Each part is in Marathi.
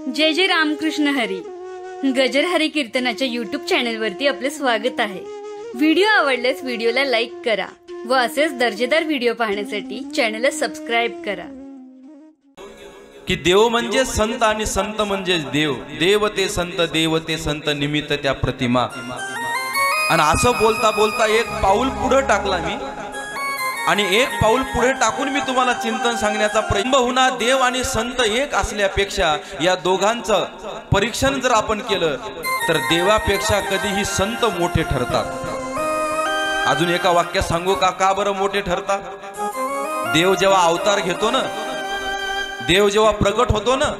जय जय रामकृष्ण हरी. गजर हरी कीर्तनाच्या YouTube चॅनलवरती आपले स्वागत आहे. व्हिडिओ आवडल्यास व्हिडिओला लाईक करा व असेच दर्जेदार व्हिडिओ पाहण्यासाठी चॅनलला सबस्क्राइब करा. की देव म्हणजे संत आणि संत म्हणजे देव. देव ते संत निमित्त त्या प्रतिमा. आणि असं बोलता बोलता एक पाऊल पुढे टाकला मी आणि एक पाऊल पुढे टाकून मी तुम्हाला चिंतन सांगण्याचा प्रयत्न होणार. देव आणि संत एक असल्यापेक्षा या दोघांचं परीक्षण जर आपण केलं तर देवापेक्षा कधीही संत मोठे ठरतात. अजून एका वाक्यात सांगू का बरं मोठे ठरतात? देव जेव्हा अवतार घेतो ना, देव जेव्हा प्रगट होतो ना,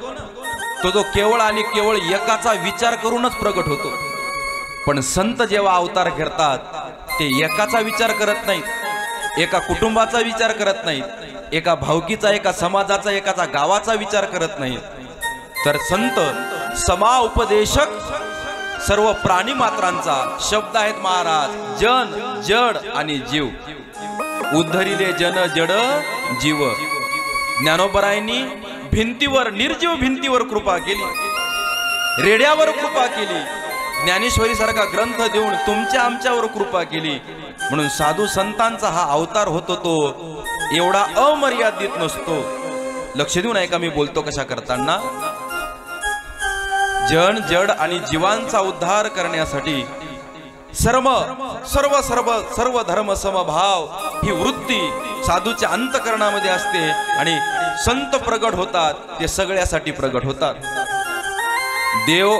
तो केवळ आणि केवळ एकाचा विचार करूनच प्रगट होतो. पण संत जेव्हा अवतार घेतात ते एकाचा विचार करत नाहीत, एका कुटुंबाचा विचार करत नाहीत, एका भावकीचा, एका समाजाचा, एकाचा गावाचा विचार करत नाहीत. तर संत समा उपदेशक सर्व प्राणी मात्रांचा शब्द आहेत महाराज. जन जड आणि जीव. उद्धरिले जन जड जीव. ज्ञानोबरायांनी भिंतीवर, निर्जीव भिंतीवर कृपा केली, रेड्यावर कृपा केली. ज्ञानेश्वरी सारखा ग्रंथ देऊन तुमच्या आमच्यावर कृपा केली. म्हणून साधू संतांचा हा अवतार होतो तो एवढा अमर्यादित नसतो. लक्ष देऊन ऐका मी बोलतो कशा करताना. जन जड आणि जीवांचा उद्धार करण्यासाठी सर्व सर्व सर्व सर्व धर्म समभाव ही वृत्ती साधूच्या अंतकरणामध्ये असते. आणि संत प्रगट होतात ते सगळ्यासाठी प्रगट होतात. देव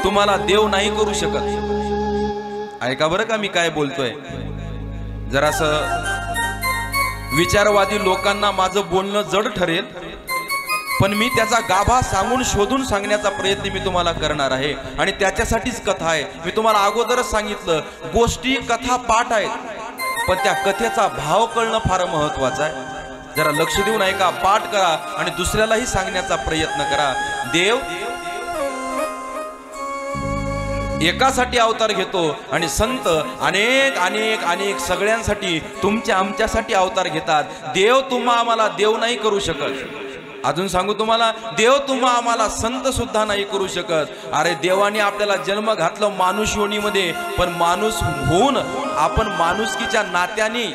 तुम्हाला देव नाही करू शकत. ऐका बरं का मी काय बोलतोय. जरासं विचारवादी लोकांना माझं बोलणं जड ठरेल, पण मी त्याचा गाभा सांगून शोधून सांगण्याचा प्रयत्न मी तुम्हाला करणार आहे. आणि त्याच्यासाठीच कथा आहे. मी तुम्हाला अगोदरच सांगितलं, गोष्टी कथा पाठ आहेत, पण त्या कथेचा भाव कळणं फार महत्वाचं आहे. जरा लक्ष देऊन ऐका, पाठ करा आणि दुसऱ्यालाही सांगण्याचा प्रयत्न करा. देव एकासाठी अवतार घेतो आणि संत अनेक अनेक अनेक सगळ्यांसाठी, तुमच्या आमच्यासाठी अवतार घेतात. देव तुम्हा आम्हाला देव नाही करू शकत. अजून सांगू तुम्हाला, देव तुम्हा आम्हाला संत सुद्धा नाही करू शकत. अरे देवाने आपल्याला जन्म घातलं माणूस योनीमध्ये, पण माणूस होऊन आपण माणुसकीच्या नात्याने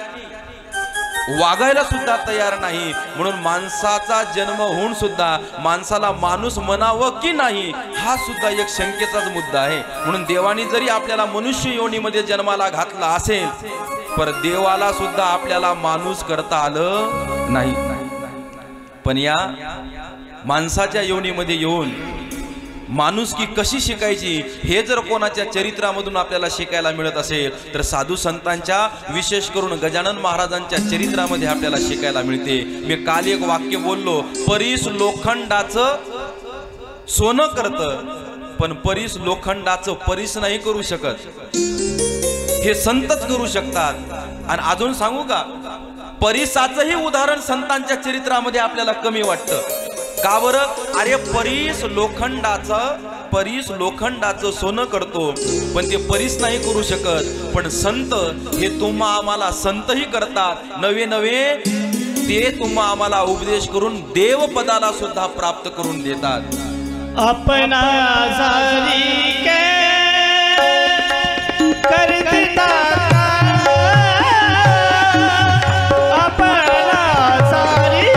वागायला सुद्धा तयार नाही. म्हणून माणसाचा जन्म होऊन सुद्धा माणसाला माणूस म्हणावं की नाही हा सुद्धा एक शंकेचाच मुद्दा आहे. म्हणून देवाने जरी आपल्याला मनुष्य योनीमध्ये जन्माला घातला असेल, पर देवाला सुद्धा आपल्याला माणूस करता आलं नाही. पण या माणसाच्या योनीमध्ये येऊन माणुसकी कशी शिकायची हे जर कोणाच्या चरित्रामधून आपल्याला शिकायला मिळत असेल तर साधू संतांच्या, विशेष करून गजानन महाराजांच्या चरित्रामध्ये आपल्याला शिकायला मिळते. मी काल एक वाक्य बोललो, परीस लोखंडाचं सोनं करतं, पण परीस लोखंडाचं परीस नाही करू शकत. हे संतच करू शकतात. आणि अजून सांगू का, परीसाचंही उदाहरण संतांच्या चरित्रामध्ये आपल्याला कमी वाटतं. का बरं? अरे परीस लोखंडाचं सोनं करतो, पण ते परीस नाही करू शकत. पण संत हे तुम्हा आम्हाला संतही करतात. नवे नवे ते तुम्हा आम्हाला उपदेश करून देव पदाला सुद्धा प्राप्त करून देतात. अपना सारी के कर देता अपना सारी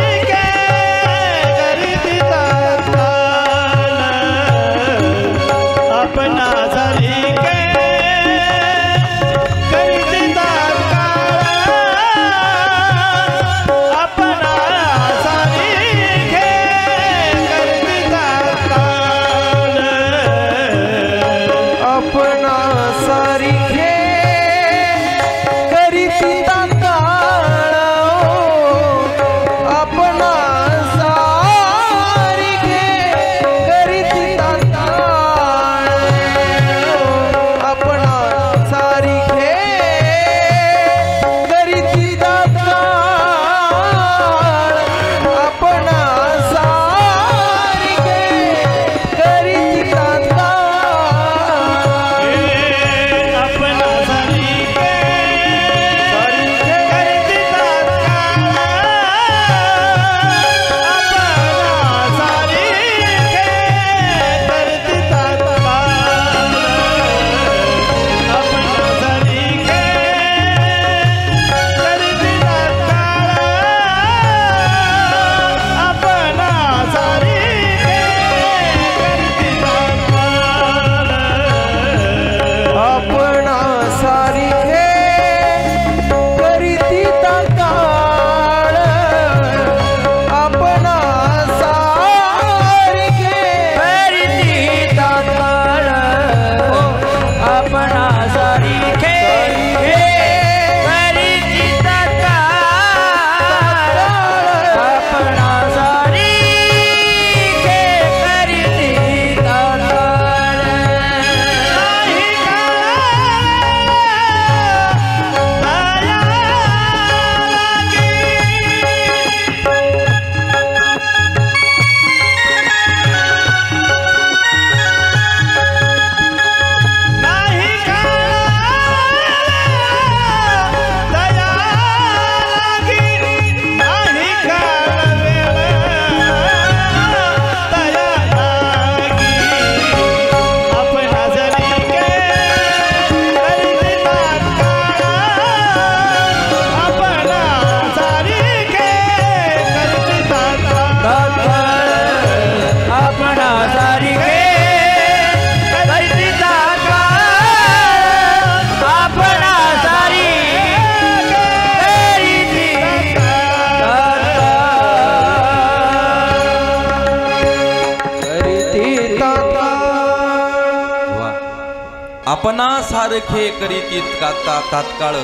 आपणा सारखे करीत इतका तात्काळ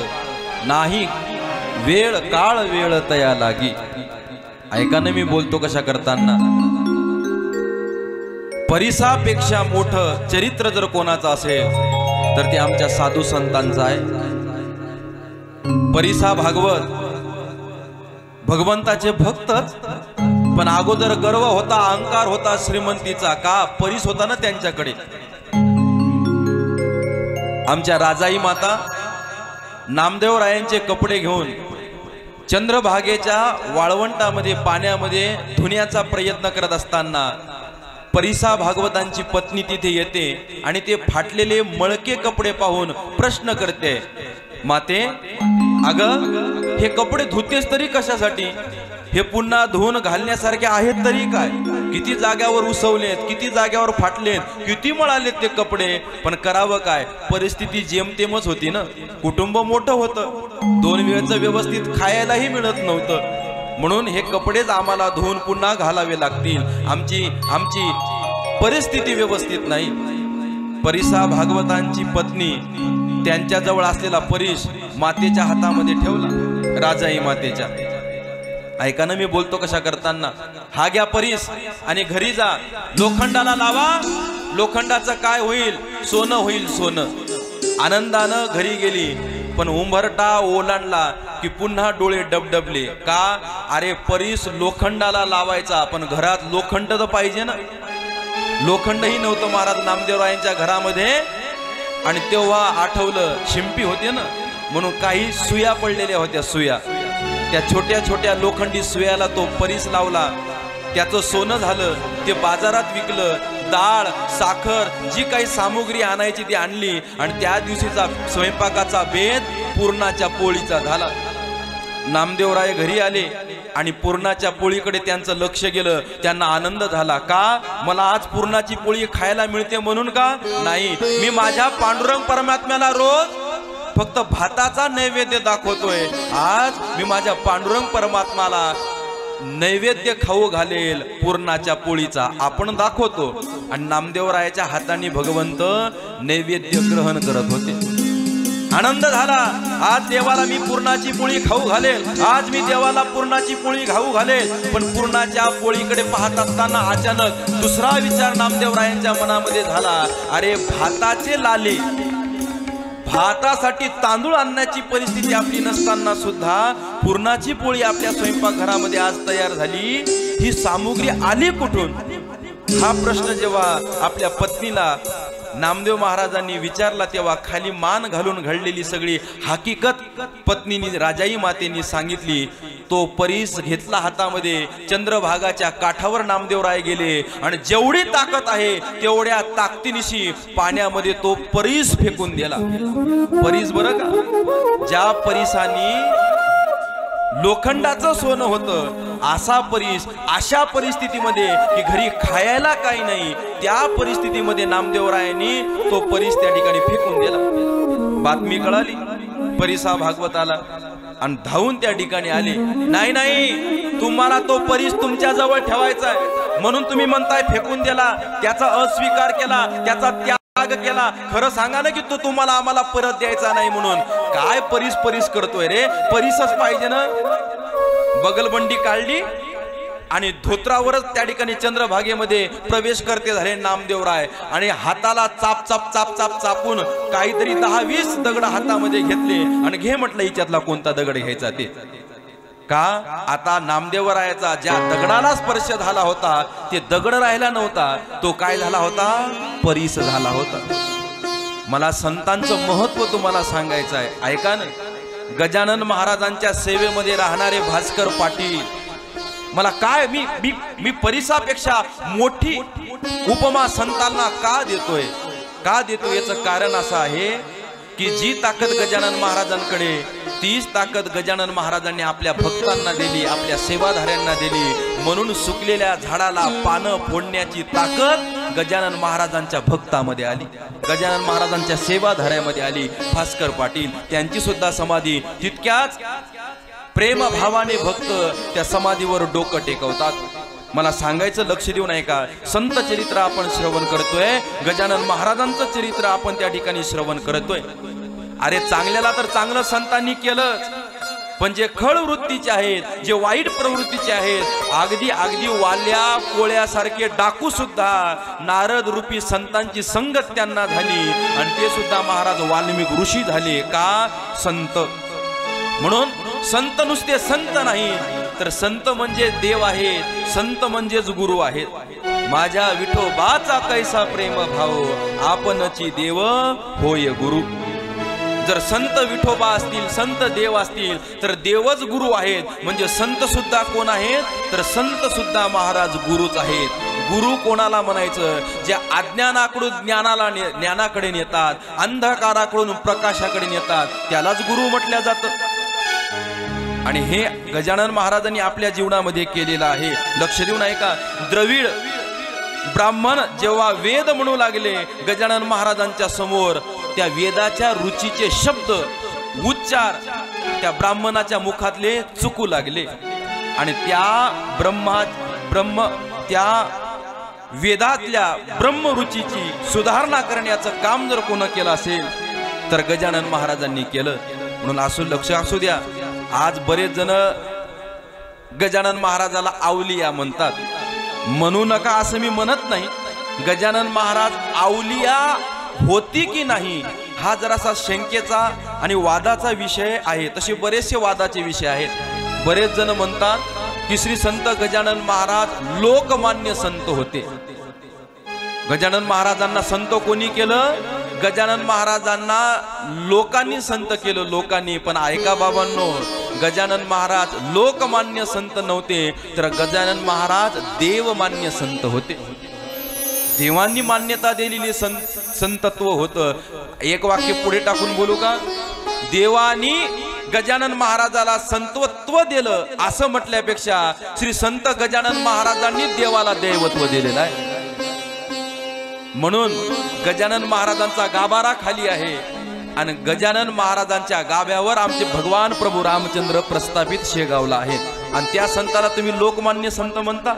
नाही वेळ काळ वेळ तया लागी. ऐका ना मी बोलतो कशा करताना. परिसापेक्षा मोठं चरित्र जर कोणाचं असेल तर ते आमच्या साधू संतांचं आहे. परिसा भागवत भगवंताचे भक्तच, पण अगोदर गर्व होता, अहंकार होता श्रीमंतीचा. का? परीस होता ना त्यांच्याकडे. आमच्या राजाई माता नामदेवरायांचे कपडे घेऊन चंद्रभागेच्या वाळवंटामध्ये पाण्यामध्ये धुण्याचा प्रयत्न करत असताना परिसा भागवतांची पत्नी तिथे येते आणि ते फाटलेले मळके कपडे पाहून प्रश्न करते, माते अगं हे कपडे धुतेस तरी कशासाठी? हे पुन्हा धुवून घालण्यासारखे आहेत तरी काय? किती जाग्यावर उसवलेत, किती जाग्यावर फाटलेत, किती मळालेत ते कपडे, पण करावं काय? परिस्थिती जेमतेमच होती ना. कुटुंब मोठं होतं, 2 वेळचं व्यवस्थित खायलाही मिळत नव्हतं, म्हणून हे कपडेच आम्हाला धुवून पुन्हा घालावे लागतील. आमची परिस्थिती व्यवस्थित नाही. परिसा भागवतांची पत्नी त्यांच्याजवळ असलेला परीस मातेच्या हातामध्ये ठेवला, राजाई मातेच्या. ऐका ना मी बोलतो कशा करताना. हा घ्या परीस आणि घरी जा, लोखंडाला लावा, लोखंडाचं काय होईल? सोनं होईल, सोनं. आनंदानं घरी गेली, पण उंबरटा ओलांडला की पुन्हा डोळे डबडबले. का? अरे परीस लोखंडाला लावायचा, पण घरात लोखंड तर पाहिजे ना. लोखंडही नव्हतं महाराज नामदेवरायांच्या घरामध्ये. आणि तेव्हा आठवलं शिंपी होते ना, म्हणून काही सुया पडलेल्या होत्या, सुया. त्या छोट्या छोट्या लोखंडी सुयाला तो परीस लावला, त्याचं सोनं झालं. ते बाजारात विकलं. डाळ, साखर, जी काही सामुग्री आणायची ती आणली आणि त्या दिवशीचा स्वयंपाकाचा बेत पुरणाच्या पोळीचा झाला. नामदेवराय घरी आले आणि पुरणाच्या पोळीकडे त्यांचं लक्ष गेलं. त्यांना आनंद झाला. का? मला आज पुरणाची पोळी खायला मिळते म्हणून का? नाही, मी माझ्या पांडुरंग परमात्म्याला रोज फक्त भाताचा नैवेद्य दाखवतोय. आज मी माझ्या पांडुरंग परमात्म्याला नैवेद्य खाऊ घालेल पुरणाच्या पोळीचा. आपण दाखवतो आणि नामदेवरायाच्या हाताने भगवंत नैवेद्य ग्रहण करत होते. आनंद झाला. आज देवाला मी पुरणाची पोळी खाऊ घालेल, आज मी देवाला पुरणाची पोळी खाऊ घालेल. पण पुरणाच्या पोळीकडे पाहत असताना अचानक दुसरा विचार नामदेवरायांच्या मनामध्ये झाला. अरे भाताचे लाले, भातासाठी तांदूळ आणण्याची परिस्थिती आपली नसताना सुद्धा पुरणाची पोळी आपल्या स्वयंपाकघरामध्ये आज तयार झाली. ही सामुग्री आली कुठून? हा प्रश्न जेव्हा आपल्या पत्नीला नामदेव महाराजांनी विचारला तेव्हा खाली मान घालून घडलेली सगळी हकीकत पत्नीने राजाई मातेनी सांगितली. तो परीस घेतला हातामध्ये, चंद्रभागाच्या काठावर नामदेवराय गेले आणि जेवढी ताकद आहे तेवढ्या ताकदीनिशी पाण्यामध्ये तो परीस फेकून दिला. परीस बरं का, ज्या परीसानी लोखंडाचं सोनं होतं असा परीस अशा परिस्थितीमध्ये की घरी खायला काही नाही, त्या परिस्थितीमध्ये नामदेवरायांनी तो परीस त्या ठिकाणी फेकून दिला. बातमी कळाली परिसा भागवताला आणि धावून त्या ठिकाणी आले. नाही नाही, तुम्हाला तो परीस तुमच्या जवळ ठेवायचा आहे म्हणून तुम्ही म्हणताय फेकून दिला, त्याचा अस्वीकार केला, त्याचा त्याग केला. खरं सांगा ना की तो तुम्हाला आम्हाला परत द्यायचा नाही म्हणून. काय परीस परीस करतोय रे? परीसच पाहिजे ना. बगलबंडी काढली आणि धोत्रावरच त्या ठिकाणी चंद्रभागेमध्ये प्रवेश करते झाले नामदेवराय. आणि हाताला चाप चाप चाप चाप चापून काहीतरी 10-20 दगड हातामध्ये घेतले आणि घे म्हटलं हिच्यातला कोणता दगड घ्यायचा ते. का? आता नामदेवरायाचा ज्या दगडाला स्पर्श झाला होता ते दगड राहिला नव्हता, तो काय झाला होता? परीस झाला होता. मला संतांचं महत्व तुम्हाला सांगायचं आहे, ऐका ना. गजानन महाराजांच्या सेवेमध्ये राहणारे भास्कर पाटील, मला काय मी परिसापेक्षा मोठी उपमा संतांना का देतोय? का देतो याचं कारण असं आहे की जी ताकद गजानन महाराजांकडे, तीच ताकद गजानन महाराजांनी आपल्या भक्तांना दिली, आपल्या सेवाधाऱ्यांना दिली. म्हणून सुकलेल्या झाडाला पानं फोडण्याची ताकद गजानन महाराजांच्या भक्तामध्ये आली, गजानन महाराजांच्या सेवाधाऱ्यामध्ये आली. भास्कर पाटील त्यांची सुद्धा समाधी तितक्याच प्रेम भावाने भक्त त्या समाधीवर डोकं टेकवतात. मला सांगायचं लक्ष देऊ नाही का, संत चरित्र आपण श्रवण करतोय, गजानन महाराजांचं चरित्र आपण त्या ठिकाणी श्रवण करतोय. अरे चांगल्याला तर चांगलं संतांनी केलंच, पण जे खळ वृत्तीचे आहेत, जे वाईट प्रवृत्तीचे आहेत, अगदी अगदी वाल्या कोळ्यासारखे डाकू सुद्धा नारद रूपी संतांची संगत त्यांना झाली आणि ते सुद्धा महाराज वाल्मिक ऋषी झाले. का? संत. म्हणून संत नुसते संत नाही, तर संत म्हणजे देव आहेत, संत म्हणजेच गुरु आहेत. माझ्या विठोबाचा कैसा प्रेम भाव, आपणची देव होय गुरु. जर संत विठोबा असतील, संत देव असतील, तर देवच गुरु आहेत. म्हणजे संत सुद्धा कोण आहेत, तर संत सुद्धा महाराज गुरुच आहेत. गुरु कोणाला म्हणायचं? जे अज्ञानाकडून ज्ञानाकडे नेतात, अंधकाराकडून प्रकाशाकडे नेतात, त्यालाच गुरु म्हटलं जातं. आणि हे गजानन महाराजांनी आपल्या जीवनामध्ये केलेलं आहे. लक्ष देऊन ऐका. द्रविड ब्राह्मण जेव्हा वेद म्हणू लागले गजानन महाराजांच्या समोर, त्या वेदाच्या रुचीचे शब्द उच्चार त्या ब्राह्मणाच्या मुखातले चुकू लागले आणि त्या वेदातल्या ब्रह्मरुचीची सुधारणा करण्याचं काम जर कोण केलं असेल तर गजानन महाराजांनी केलं. म्हणून लक्ष असू द्या, आज बरेच जण गजानन महाराजाला आवलिया म्हणतात. म्हणू नका असं मी म्हणत नाही. गजानन महाराज आवलिया होती की नाही हा जरासा शंकेचा आणि वादाचा विषय आहे. तसे बरेचसे वादाचे विषय आहेत. बरेच जण म्हणतात की श्री संत गजानन महाराज लोकमान्य संत होते. गजानन महाराजांना संत कोणी केलं? गजानन महाराजांना लोकांनी संत केलं, लोकांनी. पण ऐका बाबांनो, गजानन महाराज लोकमान्य संत नव्हते, तर गजानन महाराज देवमान्य संत होते. देवांनी मान्यता दिलेली संतत्व होतं. एक वाक्य पुढे टाकून बोलू का? देवानी गजानन महाराजाला संतत्व दिलं असं म्हटल्यापेक्षा श्री संत गजानन महाराजांनी देवाला दैवत्व दिलेलं आहे. म्हणून गजानन महाराजांचा गाभारा खाली आहे आणि गजानन महाराजांच्या गाभ्यावर आमचे भगवान प्रभू रामचंद्र प्रस्थापित शेगावला आहेत. आणि त्या संताला तुम्ही लोकमान्य संत म्हणता?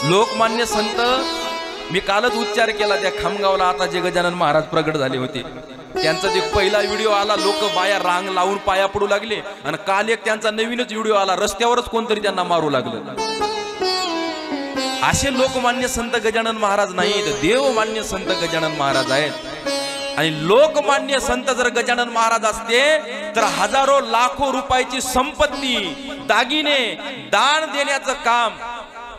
लोकमान्य संत मी कालच उच्चार केला त्या खामगावला. आता जे गजानन महाराज प्रगट झाले होते त्यांचा जे पहिला व्हिडिओ आला, लोक बाया रांग लावून पाया पडू लागले. आणि काल एक त्यांचा नवीनच व्हिडिओ आला, रस्त्यावरच कोणतरी त्यांना मारू लागलं. असे लोकमान्य संत गजानन महाराज नाहीत, देवमान्य संत गजानन महाराज आहेत. आणि लोकमान्य संत जर गजानन महाराज असते तर हजारो लाखो रुपयाची संपत्ती, दागिने दान देण्याचं काम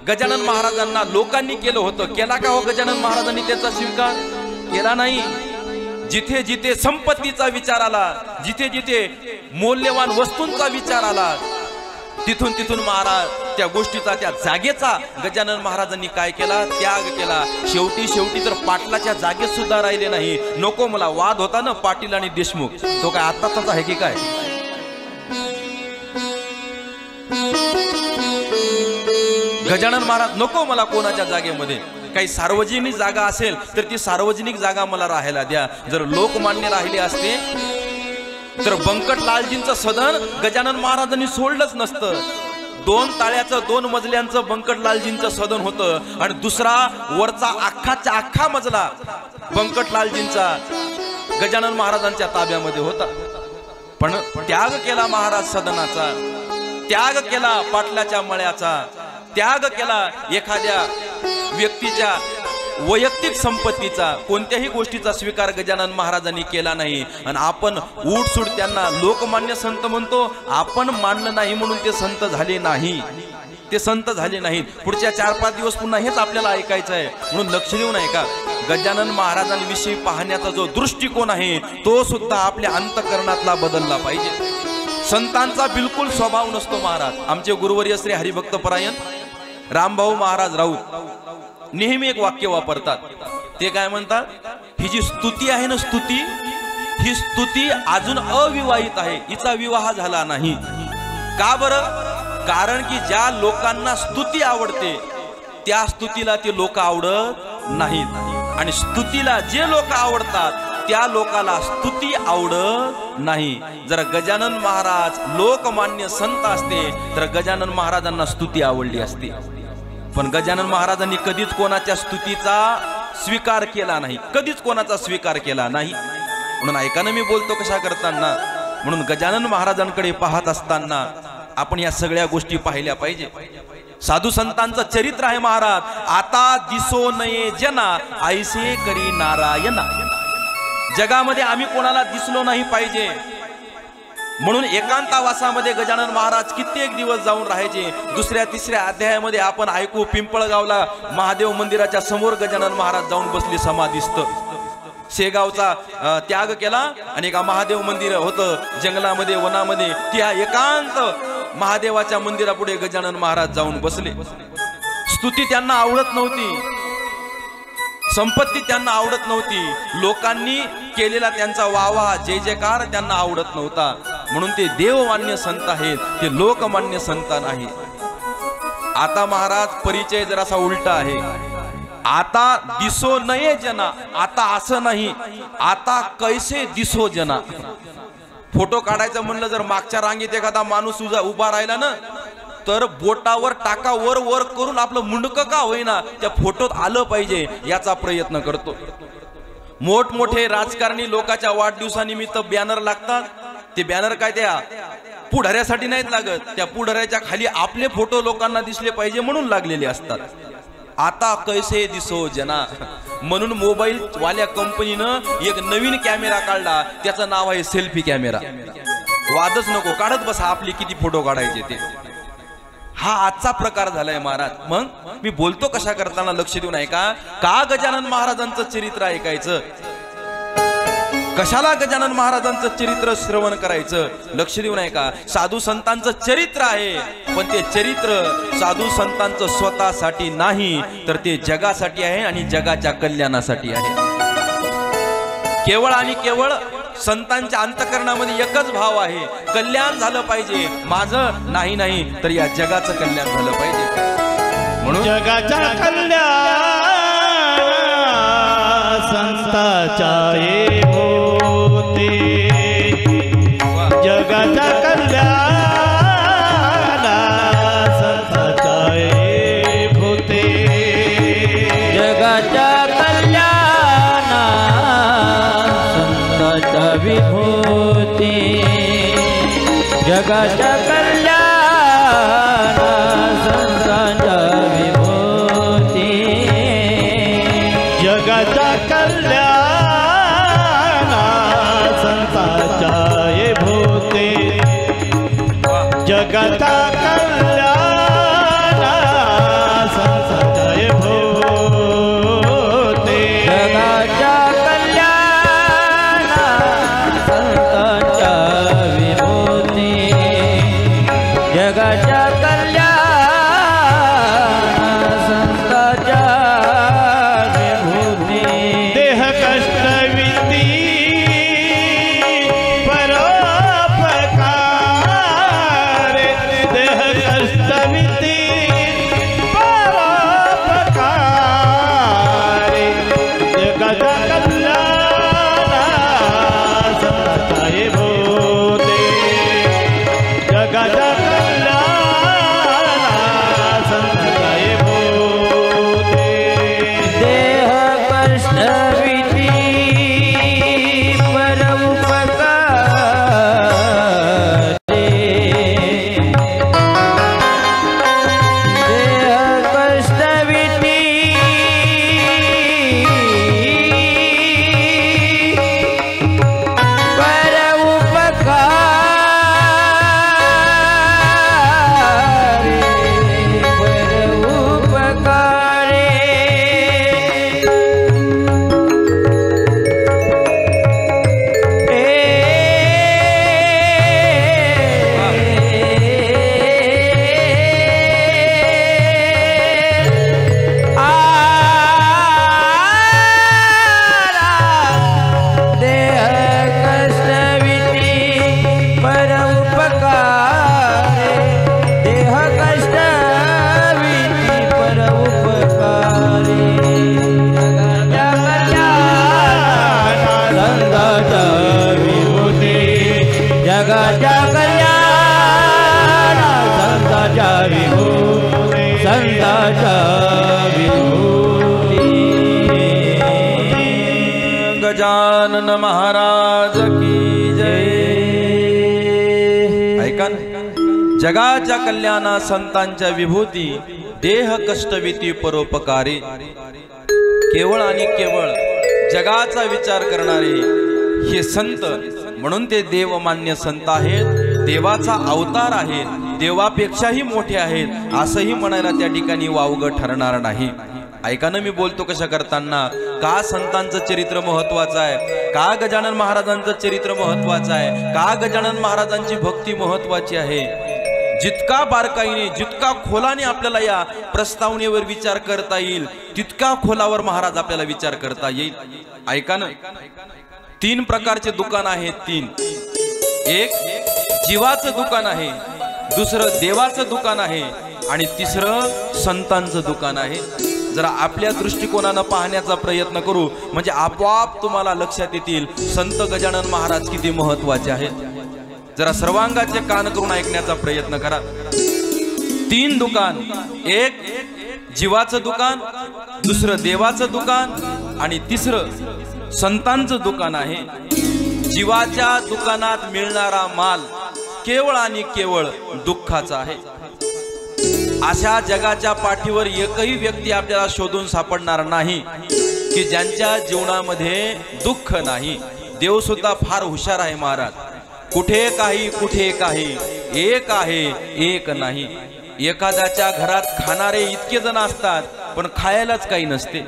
गजानन महाराजांना लोकांनी केलं होतं. केला का हो गजानन महाराजांनी त्याचा स्वीकार? केला नाही. जिथे जिथे संपत्तीचा विचार आला, जिथे जिथे मौल्यवान वस्तूंचा विचार आला, तिथून तिथून महाराज त्या गोष्टीचा, त्या जागेचा गजानन महाराजांनी काय केला? त्याग केला. शेवटी तर पाटलाच्या जागेत सुद्धा राहिले नाही. नको मला वाद होता ना पाटील आणि देशमुख, तो काय आत्ताचाच आहे की काय? गजानन महाराज नको मला कोणाच्या जागेमध्ये. काही सार्वजनिक जागा असेल तर ती सार्वजनिक जागा मला राहायला द्या. जर लोकमान्य राहिले असते तर बंकटलालजींचं सदन गजानन महाराजांनी सोडलंच नसतं. 2 ताळ्याचं 2 मजल्यांचं बंकटलालजींचं सदन होतं आणि दुसरा वरचा अख्खाच्या अख्खा मजला बंकटलालजींचा गजानन महाराजांच्या ताब्यामध्ये होता. पण त्याग केला महाराज सदनाचा, त्याग केला पाटलाच्या मळ्याचा, त्याग केला एखाद्या व्यक्तीच्या वैयक्तिक संपत्तीचा, कोणत्याही गोष्टीचा स्वीकार गजानन महाराजांनी केला नाही. आणि आपण उठसूट त्यांना लोकमान्य संत म्हणतो. आपण मानलं नाही म्हणून ते संत झाले नाही, ते संत झाले नाहीत. पुढच्या 4-5 दिवस पुन्हा हेच आपल्याला ऐकायचं आहे. म्हणून लक्ष देऊन ऐका. गजानन महाराजांविषयी पाहण्याचा जो दृष्टिकोन आहे तो सुद्धा आपल्या अंतःकरणातला बदलला पाहिजे. संतांचा बिलकुल स्वभाव नसतो महाराज. आमचे गुरुवर्य श्री हरिभक्त परायण रामभाऊ महाराज राऊत नेहमी एक वाक्य वापरतात. ते काय म्हणतात? ही जी स्तुती आहे ना, स्तुती, ही स्तुती अजून अविवाहित आहे, हिचा विवाह झाला नाही. का बरं? कारण की ज्या लोकांना स्तुती आवडते त्या स्तुतीला ते लोक आवडत नाहीत, आणि स्तुतीला जे लोक आवडतात त्या लोकाला स्तुती आवडत नाही. जर गजानन महाराज लोकमान्य संत असते तर गजानन महाराजांना स्तुती आवडली असती. पण गजानन महाराजांनी कधीच कोणाच्या स्तुतीचा स्वीकार केला नाही, कधीच कोणाचा स्वीकार केला नाही. म्हणून ऐकानं मी बोलतो कशा करताना. म्हणून गजानन महाराजांकडे पाहत असताना आपण या सगळ्या गोष्टी पाहिल्या पाहिजे. साधू संतांचं चरित्र आहे महाराज. आता दिसो नये जना ऐसे करी नारायणा. जगामध्ये आम्ही कोणाला दिसलो नाही पाहिजे म्हणून एकांतावासामध्ये गजानन महाराज कित्येक दिवस जाऊन राहायचे. दुसऱ्या तिसऱ्या अध्यायामध्ये आपण ऐकू, पिंपळगावला महादेव मंदिराच्या समोर गजानन महाराज जाऊन बसले समाधीस्थ. शेगावचा त्याग केला आणि एका महादेव मंदिर होतं जंगलामध्ये, वनामध्ये. त्या एकांत महादेवाच्या मंदिरापुढे गजानन महाराज जाऊन बसले. स्तुती त्यांना आवडत नव्हती, संपत्ती त्यांना आवडत नव्हती, लोकांनी केलेला त्यांचा वावा जय जयकार त्यांना आवडत नव्हता. म्हणून ते देवमान्य संत आहेत, ते लोकमान्य संत नाही. आता महाराज परिचय जरासा उलटा आहे. आता दिसो नये जना, आता असं नाही, आता कैसे दिसो जना. फोटो काढायचं म्हणलं जर मागच्या रांगेत एखादा माणूस उभा राहिला ना तर बोटावर टाका वर वर करून आपलं मुंडकं का होईना त्या फोटोत आलं पाहिजे याचा प्रयत्न करतो. मोठमोठे राजकारणी लोकांच्या वाढदिवसानिमित्त बॅनर लागतात. ते बॅनर काय त्या पुढाऱ्यासाठी नाहीत लागत, त्या पुढाऱ्याच्या खाली आपले फोटो लोकांना दिसले पाहिजे म्हणून लागलेले असतात. आता कैसे दिसो जना म्हणून मोबाईल वाल्या कंपनीनं एक नवीन कॅमेरा काढला, त्याचं नाव आहे सेल्फी कॅमेरा. वादच नको, काढत बसा आपली किती फोटो काढायचे ते. हा आजचा प्रकार झालाय महाराज. मग मी बोलतो कशा करताना लक्ष देऊन ऐका. का गजानन महाराजांचं चरित्र ऐकायचं, कशाला गजानन महाराजांचं चरित्र श्रवण करायचं, लक्ष देऊन ऐका. साधू संतांचं चरित्र आहे, पण ते चरित्र साधू संतांचं स्वतःसाठी नाही तर ते जगासाठी आहे आणि जगाच्या कल्याणासाठी आहे. केवळ आणि केवळ संतांच्या अंतःकरणामध्ये एकच भाव आहे, कल्याण झालं पाहिजे माझं, नाही तर या जगाचं कल्याण झालं पाहिजे. म्हणून जगाच्या कल्याण संताच्या होते, जगाच्या कल्याण संताच्या होते, जगाच्या कल्याण संताच्या विभूती, जगाच्या कल्याण संताच्या विभूती, जगाच्या कल्याण संताच्या भोवते, जगाच्या कल्याण संताच्या भोवते, जगाच्या कल्याण संताच्या विभूती, जगाच्या कल्याण संताच्या विभूती. देह कष्ट गजानन महाराज की जय। ऐका ना, जगाच्या कल्याणा संतांच्या विभूती, देह कष्टविती परोपकारी, केवळ आणि केवळ जगाचा विचार करणारे हे संत, म्हणून ते देवमान्य संत आहेत, देवाचा अवतार आहे, देवापेक्षाही मोठे आहेत असंही म्हणायला त्या ठिकाणी वावगं ठरणार नाही। ऐका ना, मी बोलतो कशा करताना, का संतांचं चरित्र महत्वाचं आहे, का गजानन महाराजांचं चरित्र महत्वाचं आहे, का गजानन महाराजांची भक्ती महत्वाची आहे। जितका बारकाईने, जितका खोलाने आपल्याला या प्रस्तावनेवर विचार करता येईल, तितका खोलावर महाराज आपल्याला विचार करता येईल। ऐका ना, 3 प्रकारचे दुकान आहेत, 3। एक जीवाचं दुकान आहे, दुसरं देवाचं दुकान आहे आणि तिसरं संतांचं दुकान आहे। जरा आपल्या दृष्टिकोनानं पाहण्याचा प्रयत्न करू, म्हणजे आपोआप तुम्हाला लक्षात येतील संत गजानन महाराज किती महत्वाचे आहेत। जरा सर्वांगाचे कान करून ऐकण्याचा प्रयत्न करा। 3 दुकान, एक जीवाचं दुकान, दुसरं देवाचं दुकान आणि तिसरं संतांचं दुकान आहे। जीवाच्या दुकानात मिळणारा माल केवळ आणि केवळ दुःखाचा आहे। अशा जगाच्या पाठीवर एकही व्यक्ती आपल्याला शोधून सापडणार नाही की ज्यांच्या जीवनामध्ये दुःख नाही। देव सुद्धा फार हुशार आहे महाराज, कुठे काही, एक आहे एक नाही। एखाद्याच्या घरात खाणारे इतके जण असतात पण खायलाच काही नसते,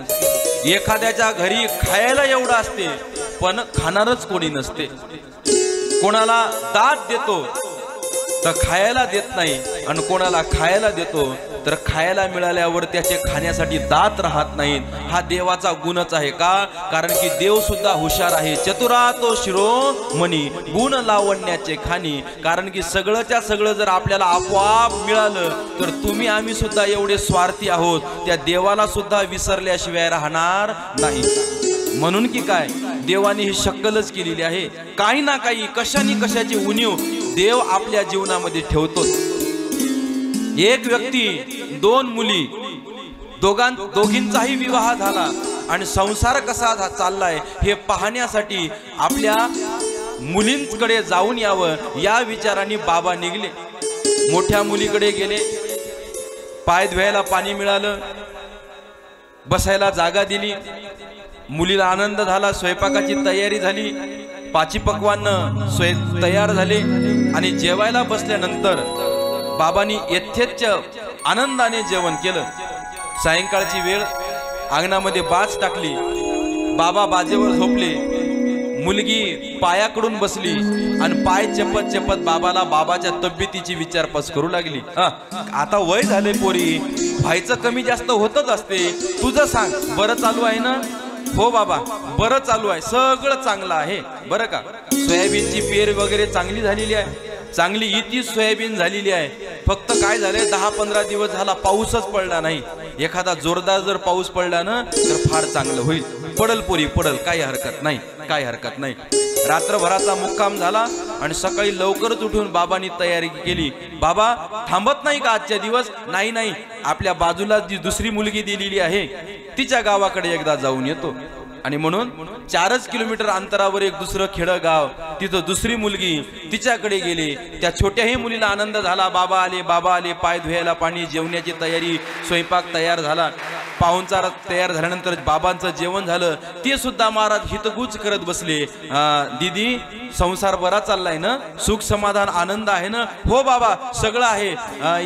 एखाद्याच्या घरी खायला एवढं असते पण खाणारच कोणी नसते। कोणाला दात देतो तर खायला देत नाही, आणि कोणाला खायला देतो तर खायला मिळाल्यावर त्याचे खाण्यासाठी दात राहत नाहीत। हा देवाचा गुणच आहे का? कारण की देव सुद्धा हुशार आहे। चतुरा तो शिरोमणी, गुण लावण्याचे खाणी। कारण की सगळंच्या सगळं जर आपल्याला आपोआप मिळालं तर तुम्ही आम्ही सुद्धा एवढे स्वार्थी आहोत, त्या देवाला सुद्धा विसरल्याशिवाय राहणार नाही। म्हणून की काय, देवाने ही शक्कलच केलेली आहे। काही ना काही, कशानी कशाची उणीव देव आपल्या जीवनामध्ये ठेवतो। एक व्यक्ती, 2 मुली, दोघींचाही विवाह झाला आणि संसार कसा चाललाय हे पाहण्यासाठी आपल्या मुलींकडे जाऊन यावं या विचाराने बाबा निघले। मोठ्या मुलीकडे गेले, पाय धुवायला पाणी मिळालं, बसायला जागा दिली, मुलीला आनंद झाला, स्वयंपाकाची तयारी झाली, पाची पक्वान्न तयार झाले आणि जेवायला बसल्यानंतर बाबांनी यथेच्छ आनंदाने जेवण केलं। सायंकाळची वेळ, अंगणामध्ये बाज टाकली, बाबा बाजेवर झोपले, मुलगी पायाकडून बसली आणि पाय चपत चपत बाबाला बाबाच्या तब्येतीची विचारपूस करू लागली। आता वय झाले पोरी, व्हायचं कमी जास्त होतच असते, तुझं सांग बरं चालू आहे ना? हो बाबा बरं चालू आहे, सगळं चांगलं आहे बरं का। सोयाबीनची पेर वगैरे चांगली झालेली आहे, चांगली इती सोयाबीन झालेली आहे, फक्त काय झालंय 10-15 दिवस झाला पाऊसच पडला नाही। एखादा जोरदार जर पाऊस पडला ना तर फार चांगलं होईल, पडल पोरी पडल, काही हरकत नाही, काही हरकत नाही। रात्रभराचा मुक्काम झाला आणि सकाळी लवकरच उठून बाबांनी तयारी केली। बाबा थांबत नाही का आजच्या दिवस? नाही नाही, आपल्या बाजूला जी दुसरी मुलगी दिलेली आहे तिच्या गावाकडे एकदा जाऊन येतो। आणि म्हणून 4 किलोमीटर अंतरावर एक दुसरं खेडं गाव, तिथं दुसरी मुलगी, तिच्याकडे गेले। त्या छोट्याही मुलीला आनंद झाला, बाबा आले, पाय धुवायला पाणी, जेवण्याची तयारी, स्वयंपाक तयार झाला, पाहुणचार तयार झाल्यानंतर बाबांचं जेवण झालं। ते सुद्धा महाराज हितगुज करत बसले, दीदी संसार बरा चाललाय ना, सुख समाधान आनंद आहे ना? हो बाबा सगळं आहे,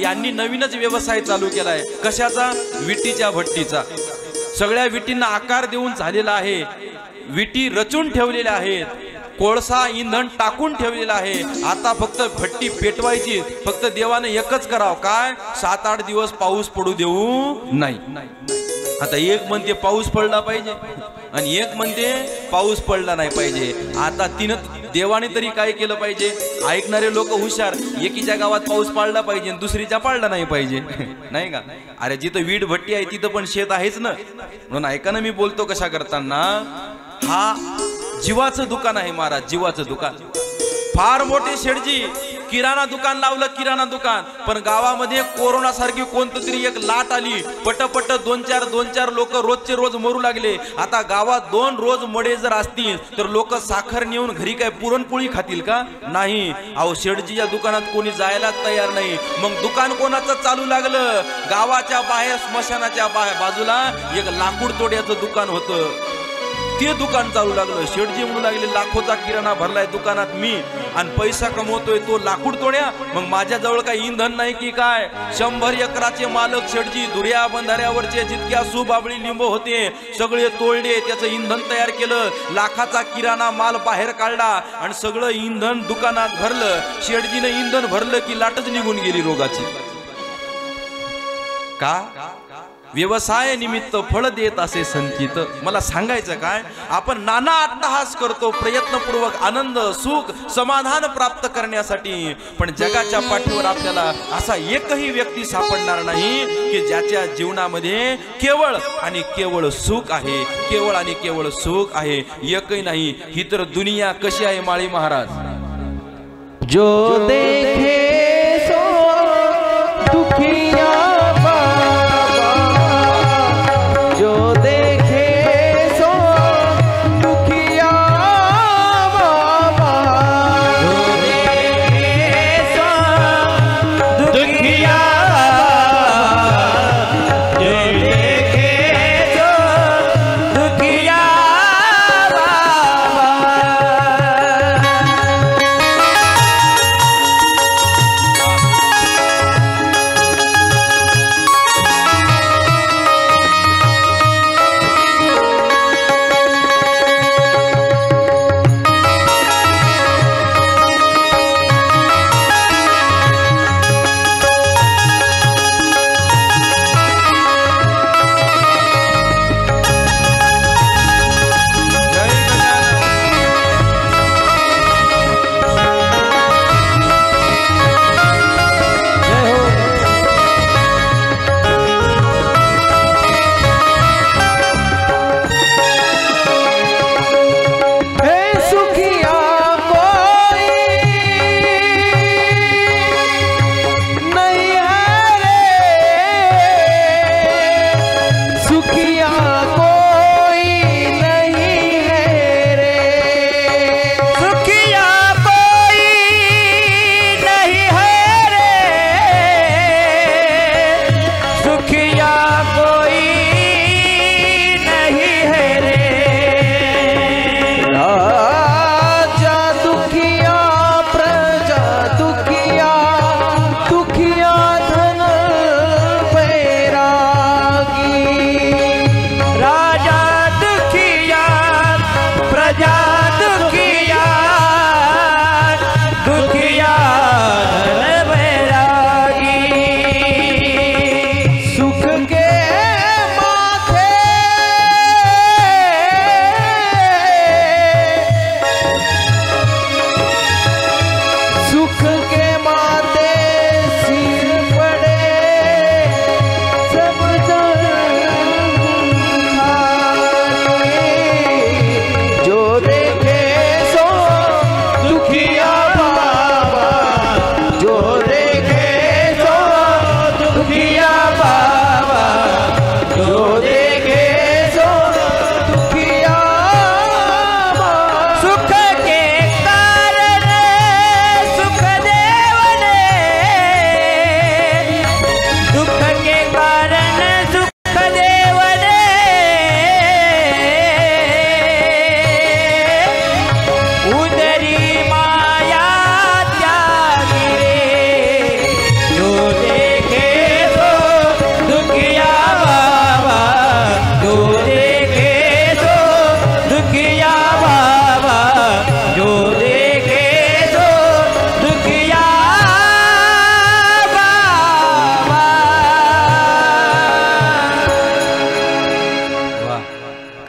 यांनी नवीनच व्यवसाय चालू केलाय, कशाचा? विटीच्या भट्टीचा। सगळ्या विटींना आकार देऊन झालेला आहे, विटी रचून ठेवलेल्या आहेत, कोळसा इंधन टाकून ठेवलेला आहे, आता फक्त भट्टी पेटवायची, फक्त देवाने एकच करावं, काय? 7-8 दिवस पाऊस पडू देऊ नाही। आता एक म्हणते पाऊस पडला पाहिजे आणि एक म्हणते पाऊस पडला नाही पाहिजे। आता देवाने तरी काय केलं पाहिजे? ऐकणारे लोक हुशार, एकीच्या गावात पाऊस पडला पाहिजे दुसरीच्या पडला नाही पाहिजे, नाही का? अरे जिथं वीट भट्टी आहे तिथं पण शेत आहेच ना। म्हणून ऐका ना, मी बोलतो कशा करताना, हा जीवाचं दुकान आहे महाराज, जीवाचं दुकान। फार मोठे शेठजी किराणा दुकान लावलं, किराणा दुकान. पण गावामध्ये कोरोना सारखी कोणतरी एक लाट आली. पटपट दोन चार लोक रोजचे रोज मरू लागले. आता गावात 2 रोज मडे जर असतील तर लोक साखर नेऊन घरी काय पुरणपोळी खातील का? नाही. अहो शेडजीच्या दुकानात कोणी जायला तयार नाही. मग दुकान कोणाचं चालू लागलं? गावाच्या बाहेर स्मशानाच्या बाजूला एक लाकूड तोड्याचं दुकान होतं, ते दुकान चालू लागलं. शेडजी म्हणू लागले लाखोचा किराणा भरलाय दुकानात मी आणि पैसा कमवतोय तो लाकूड तोड्या. मग माझ्याजवळ काही इंधन नाही की काय? 100 एकराचे मालक शेडजी. दुर्या बंधाऱ्यावरचे जितक्या सुबाबळी लिंब होते सगळे तोडले, त्याचं इंधन तयार केलं. लाखाचा किराणा माल बाहेर काढला आणि सगळं इंधन दुकानात भरलं. शेडजीने इंधन भरलं की लाटच निघून गेली रोगाची. का? व्यवसाय निमित्त फळ देत असे संचित. मला सांगायचं काय, आपण नाना अट्टहास करतो प्रयत्नपूर्वक आनंद सुख समाधान प्राप्त करण्यासाठी, पण जगाच्या पाठीवर आपल्याला असा एकही व्यक्ती सापडणार नाही की ज्याच्या जीवनामध्ये केवळ आणि केवळ सुख आहे, केवळ आणि केवळ सुख आहे. एकही नाही. ही तर दुनिया कशी आहे माळी महाराज. जो देखे सो दुखिया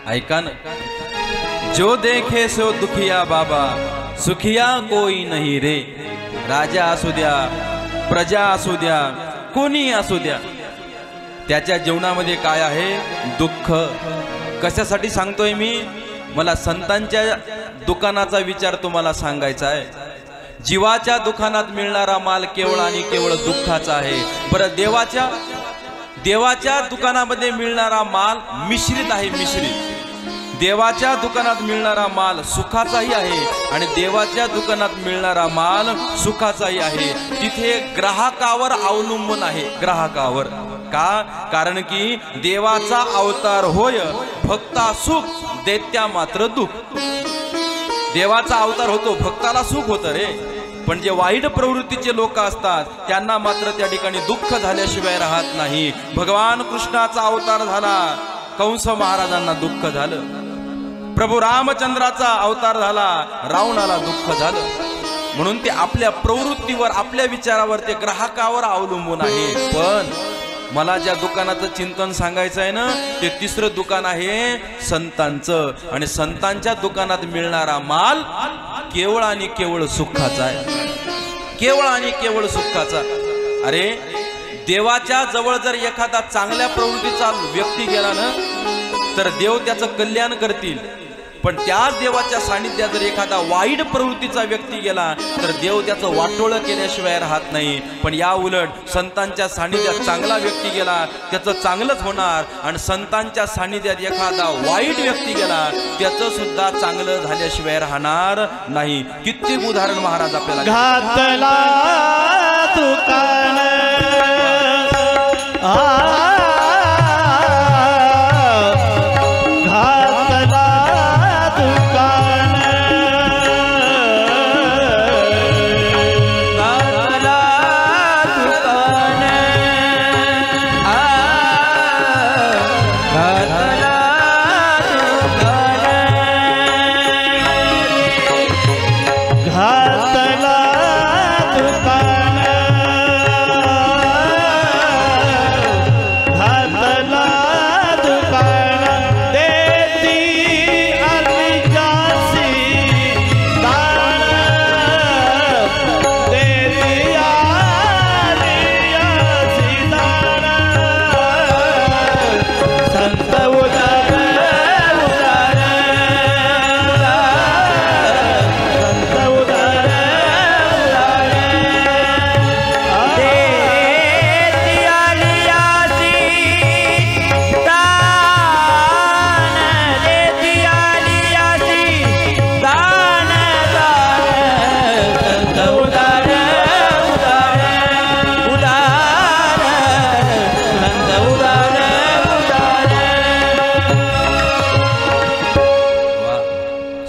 ऐका ना. जो देखे सो दुखिया बाबा, सुखिया कोई नहीं रे. राजा असू द्या, प्रजा असू द्या, कोणी असू द्या, त्याच्या जीवनामध्ये काय आहे? दुःख. कशासाठी सांगतोय मी? मला संतांच्या दुकानाचा विचार तुम्हाला सांगायचा आहे. जीवाच्या दुकानात मिळणारा माल केवळ आणि केवळ दुःखाचा आहे। बरं, देवाच्या दुकानामध्ये मिळणारा माल मिश्रित आहे, मिश्रित। देवाच्या दुकानात मिळणारा माल सुखाचाही आहे आणि देवाच्या दुकानात मिळणारा माल सुखाचाही आहे। तिथे ग्राहकावर अवलंबून आहे, ग्राहकावर। का? कारण की देवाचा अवतार होय भक्ता सुख, दैत्या मात्र दुःख। देवाचा अवतार होतो, भक्ताला सुख होतं रे, पण जे वाईट प्रवृत्तीचे लोक असतात त्यांना मात्र त्या ठिकाणी दुःख झाल्याशिवाय राहत नाही। भगवान कृष्णाचा अवतार झाला, कंस महाराजांना दुःख झालं। प्रभू रामचंद्राचा अवतार झाला, रावणाला दुःख झालं। म्हणून ते आपल्या प्रवृत्तीवर, आपल्या विचारावर, ते ग्राहकावर अवलंबून आहे। पण मला ज्या दुकानाचं चिंतन सांगायचं आहे ना, ते तिसरं दुकान आहे संतांचं, आणि संतांच्या दुकानात मिळणारा माल केवळ आणि केवळ सुखाचा आहे, केवळ आणि केवळ सुखाचा। अरे, देवाच्या जवळ जर एखादा चांगल्या प्रवृत्तीचा व्यक्ती गेला ना, तर देव त्याचं कल्याण करतील। पण त्याच देवाच्या सानिध्यात जर एखादा वाईट प्रवृत्तीचा व्यक्ती गेला तर देव त्याचं वाटोळं केल्याशिवाय राहत नाही। पण या उलट संतांच्या सानिध्यात चांगला व्यक्ती गेला त्याचं चांगलंच होणार, आणि संतांच्या सानिध्यात एखादा वाईट व्यक्ती गेला त्याचं सुद्धा चांगलं झाल्याशिवाय राहणार नाही। कित्येक उदाहरण महाराज आपल्याला घातला दुकान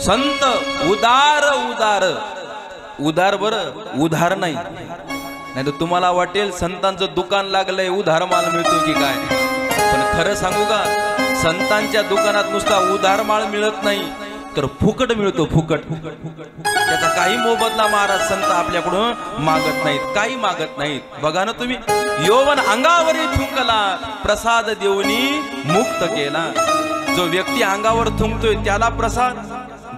संत उदार, उदार उदार, बरं उधार नाही। नाही तर तुम्हाला वाटेल संतांचं दुकान लागलंय, उधार माल मिळतो की काय। पण खरं सांगू का, संतांच्या दुकानात नुसता उधार माल मिळत नाही तर फुकट मिळतो, फुकट। त्याचा काही मोबदला महाराज संत आपल्याकडून मागत नाहीत, काही मागत नाहीत। बघा ना तुम्ही, यौवन अंगावरी थुंकला, प्रसाद देऊनी मुक्त केला। जो व्यक्ती अंगावर थुंकतोय त्याला प्रसाद।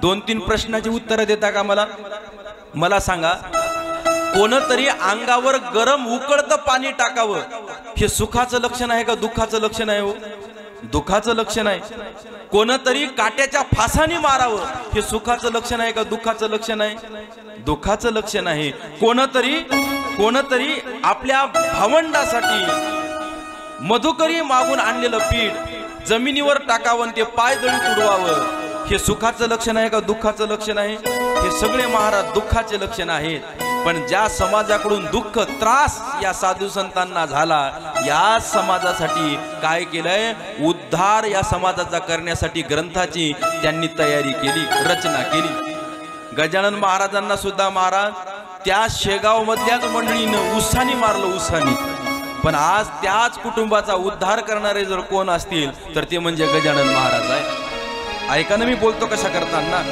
2-3 प्रश्नाची उत्तरं देता का मला सांगा, कोणतरी अंगावर गरम उकळतं पाणी टाकावं हे सुखाचं लक्षण आहे का दुःखाचं लक्षण आहे? हो, दुःखाचं लक्षण आहे। कोणतरी काट्याच्या फासाने मारावं हे सुखाचं लक्षण आहे का दुःखाचं लक्षण आहे? दुःखाचं लक्षण आहे। कोणतरी आपल्या भावंडासाठी मधुकरी मागून आणलेलं पीठ जमिनीवर टाकावं, ते पाय दळी तुडवावं हे सुखाचं लक्षण आहे का दुःखाचं लक्षण आहे? हे सगळे महाराज दुःखाचे लक्षण आहेत। पण ज्या समाजाकडून दुःख त्रास या साधू संतांना झाला, या समाजासाठी काय केलंय, उद्धार या समाजाचा करण्यासाठी ग्रंथाची त्यांनी तयारी केली, रचना केली। गजानन महाराजांना सुद्धा महाराज त्या शेगाव मधल्याच मंडळीनं उत्साहाने मारलं, उत्साहाने। पण आज त्याच कुटुंबाचा उद्धार करणारे जर कोण असतील तर ते म्हणजे गजानन महाराज आहे। ऐका ना, मी बोलतो कशा करताना,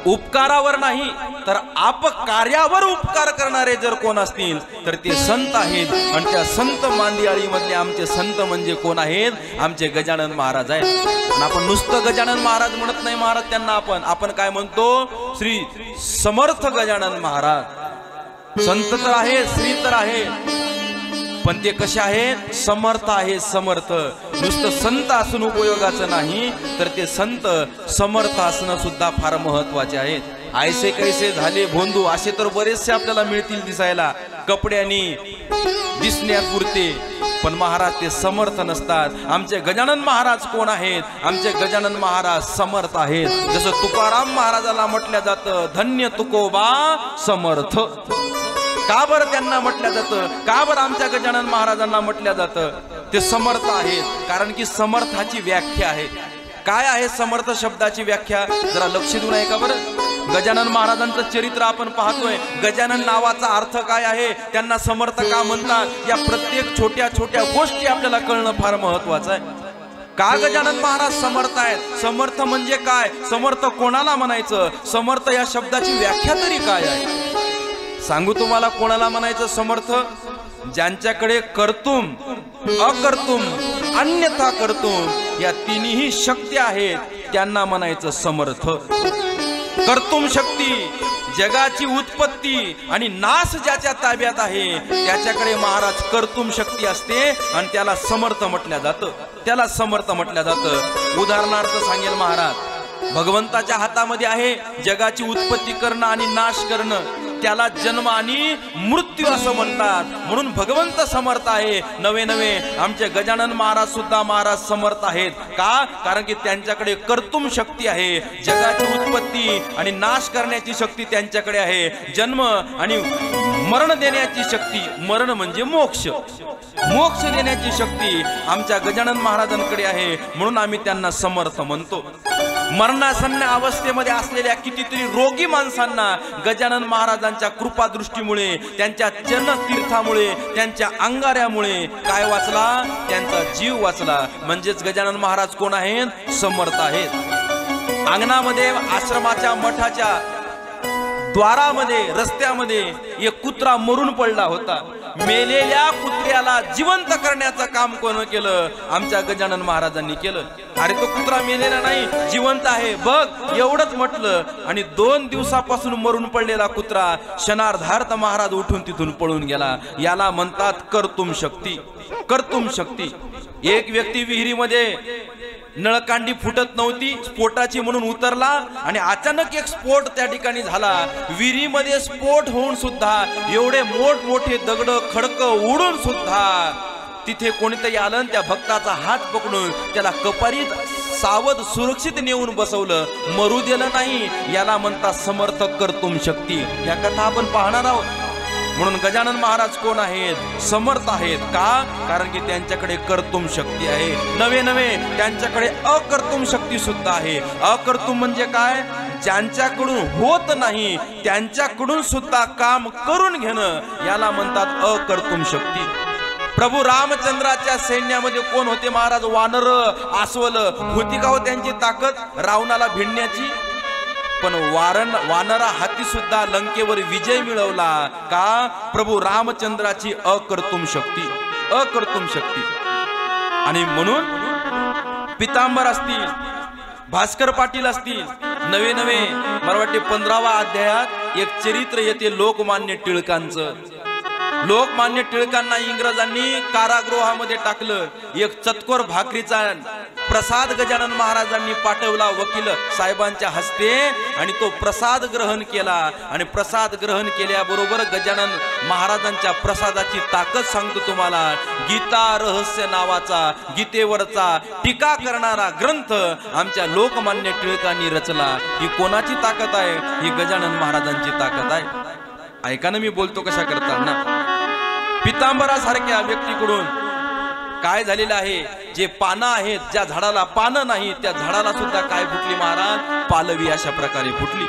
उपकारावर नाही तर अपकार्यावर उपकार करणारे जर कोण असतील तर ते संत आहेत। आणि त्या संत मांदियाळी मधले आमचे संत म्हणजे कोण आहेत? आमचे गजानन महाराज आहेत। आणि आपण नुसतं गजानन महाराज म्हणत नाही महाराज त्यांना, आपण काय म्हणतो? श्री समर्थ गजानन महाराज। संत तर आहे, श्री तर आहे, पण ते कसे आहेत? समर्थ आहे, समर्थ। नुसतं संत असून उपयोगाचं नाही तर ते संत समर्थ असणं सुद्धा फार महत्वाचे आहेत। आयसे कैसे झाले भोंदू असे तर बरेचसे आपल्याला मिळतील दिसायला, कपड्यांनी दिसण्यापुरते, पण महाराज ते समर्थ नसतात. आमचे गजानन महाराज कोण आहेत? आमचे गजानन महाराज समर्थ आहेत. जसं तुकाराम महाराजाला म्हटलं जातं धन्य तुकोबा समर्थ. का बरं त्यांना म्हटलं जातं? का बरं आमच्या गजानन महाराजांना म्हटलं जातं? ते समर्थ आहेत, कारण की समर्थाची व्याख्या आहे. काय आहे समर्थ शब्दाची व्याख्या? जरा लक्ष देऊन ऐका बरं. गजानन महाराजांचं चरित्र आपण पाहतोय. गजानन नावाचा अर्थ काय आहे? त्यांना समर्थ का म्हणतात? या प्रत्येक छोट्या छोट्या गोष्टी आपल्याला कळणं फार महत्वाचं आहे. का गजानन महाराज समर्थ आहेत? समर्थ म्हणजे काय? समर्थ कोणाला म्हणायचं? समर्थ या शब्दाची व्याख्या तरी काय आहे? सांगू तुम्हाला कोणाला म्हणायचं समर्थ? ज्यांच्याकडे कर्तुम, अकर्तुम, अन्यथा कर्तुम या तिन्ही शक्ती आहेत, त्यांना म्हणायचं समर्थ. कर्तुम शक्ती, जगाची उत्पत्ती आणि नाश ज्याच्या ताब्यात आहे त्याच्याकडे महाराज कर्तुम शक्ती असते आणि त्याला समर्थ म्हटलं जातं. त्याला समर्थ म्हटलं जातं. उदाहरणार्थ सांगेल महाराज, भगवंताच्या हातामध्ये आहे जगाची उत्पत्ती करणं आणि नाश करणं. त्याला जन्म आणि मृत्यू असं म्हणतात. म्हणून भगवंत समर्थ आहे. नवे नवे आमचे गजानन महाराज सुद्धा महाराज समर्थ आहेत. का? कारण की त्यांच्याकडे कर्तुम शक्ती आहे. जगाची उत्पत्ती आणि नाश करण्याची शक्ती त्यांच्याकडे आहे. जन्म आणि मरण देण्याची शक्ती, मरण म्हणजे मोक्ष, मोक्ष देण्याची शक्ती आमच्या गजानन महाराजांकडे आहे. म्हणून आम्ही त्यांना समर्थ म्हणतो. मरणासन्न अवस्थेमध्ये असलेल्या कितीतरी रोगी माणसांना गजानन महाराजांच्या कृपा दृष्टीमुळे, त्यांच्या चरणतीर्थामुळे, त्यांच्या अंगाऱ्यामुळे काय वाचला? त्यांचा जीव वाचला. म्हणजेच गजानन महाराज कोण आहेत? समर्थ आहेत. अंगणामध्ये आश्रमाच्या मठाच्या द्वारामध्ये रस्त्यामध्ये एक कुत्रा मरून पडला होता. मेलेल्या कुत्र्याला जिवंत करण्याचं काम कोण केलं? आमच्या गजानन महाराजांनी केलं. अरे तो कुत्रा मेलेला नाही, जिवंत आहे बघ, एवढंच म्हटलं. आणि 2 दिवसापासून मरून पडलेला कुत्रा क्षणार्धार्थ महाराज उठून तिथून पळून गेला. याला म्हणतात कर्तुम शक्ती. कर्तुम शक्ती. एक व्यक्ती विहिरीमध्ये नळकांडी फुटत नव्हती, स्फोटाची म्हणून उतरला आणि अचानक एक स्फोट त्या ठिकाणी झाला. विहिरीमध्ये स्फोट होऊन सुद्धा एवढे मोठमोठे दगड खडक उडून सुद्धा तिथे कोणीतरी आलं, त्या भक्ताचा हात पकडून त्याला कपारीत सावध सुरक्षित नेऊन बसवलं, मरू दिलं नाही. याला म्हणतात समर्थ कर्तुम शक्ती. या कथा आपण पाहणार आहोत. म्हणून गजानन महाराज कोण आहेत? समर्थ आहेत. का? कारण की त्यांच्याकडे कर्तुम शक्ती आहे. नवे नवे त्यांच्याकडे अकर्तुम शक्ती सुद्धा आहे. अकर्तुम म्हणजे काय? ज्यांच्याकडून होत नाही त्यांच्याकडून सुद्धा काम करून घेणं, याला म्हणतात अकर्तुम शक्ती. प्रभू रामचंद्राच्या सैन्यामध्ये कोण होते महाराज? वानर, अस्वल होती का हो त्यांची ताकद रावणाला भिडण्याची? पण वानरा हाती सुद्धा लंकेवर विजय मिळवला. का? प्रभू रामचंद्राची अकर्तुम शक्ती. अकर्तुम शक्ती. आणि म्हणून पितांबर असतील, भास्कर पाटील असतील, नवे नवे मला वाटते 15व्या अध्यायात एक चरित्र येते लोकमान्य टिळकांचं. लोकमान्य टिळकांना इंग्रजांनी कारागृहामध्ये टाकलं. एक चतकोर भाकरीचा प्रसाद गजानन महाराजांनी पाठवला वकील साहेबांच्या हस्ते आणि तो प्रसाद ग्रहण केला. आणि प्रसाद ग्रहण केल्याबरोबर गजानन महाराजांच्या प्रसादाची ताकद सांगतो तुम्हाला. गीता रहस्य नावाचा गीतेवरचा टीका करणारा ग्रंथ आमच्या लोकमान्य टिळकांनी रचला. ही कोणाची ताकद आहे? ही गजानन महाराजांची ताकद आहे. ऐका ना मी बोलतो कशा करताना. पितांबरासारख्या व्यक्तीकडून काय झालेलं आहे? जे पानं आहेत, ज्या झाडाला पानं नाही त्या झाडाला सुद्धा काय फुटली महाराज? पालवी अशा प्रकारे फुटली.